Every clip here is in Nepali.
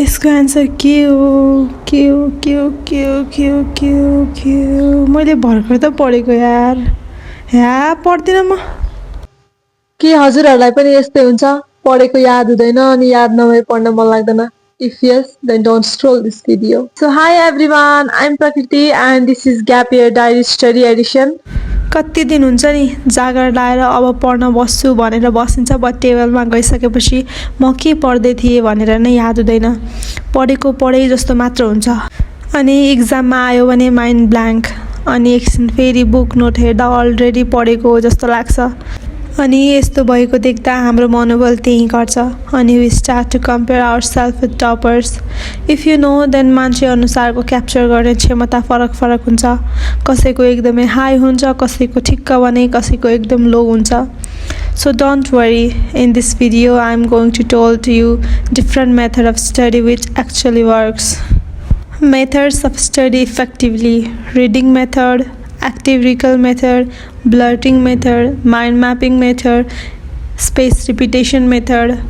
यसको एन्सर के हो के मैले भर्खर त पढेको यार पढ्दिनँ म के हजुरहरूलाई पनि यस्तै हुन्छ पढेको याद हुँदैन अनि याद नभए पढ्न मन लाग्दैन If yes, then don't scroll this video. So hi everyone, I'm Prakriti and this is Gap Year Diary Study Edition. कति दिन हुन्छ नि जागर लाएर अब पढ्न बस्छु भनेर बसिन्छ बट टेबलमा गइसकेपछि म के पढ्दै थिएँ भनेर नै याद हुँदैन पढेको पढै जस्तो मात्र हुन्छ अनि एक्जाममा आयो भने माइन्ड ब्ल्याङ्क अनि एकछिन फेरि बुक नोट हेर्दा अलरेडी पढेको जस्तो लाग्छ अनि यस्तो भएको देख्दा हाम्रो मनोबल त्यही घट्छ अनि we start to compare ourselves with toppers if you know then मान्छे अनुसारको क्याप्चर गर्ने क्षमता फरक हुन्छ कसैको एकदमै हाई हुन्छ कसैको ठिक्क भने कसैको एकदम लो हुन्छ So don't worry, in this video I am going to tell to you different method of study which actually works. Methods of study effectively: reading method, active recall method, blurting method, mind mapping method, space repetition method,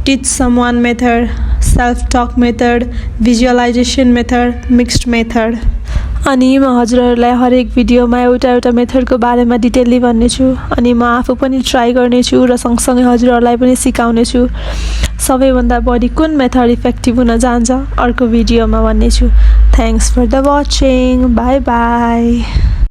teach someone method, self-talk method, visualization method, mixed method. अनि म हजुरहरूलाई हरेक भिडियोमा एउटा मेथडको बारेमा डिटेलली भन्नेछु अनि म आफू पनि ट्राई गर्नेछु र सँगसँगै हजुरहरूलाई पनि सिकाउनेछु सबैभन्दा बढी कुन मेथड इफेक्टिभ हुन जान्छ अर्को भिडियोमा भन्नेछु thanks for the watching bye by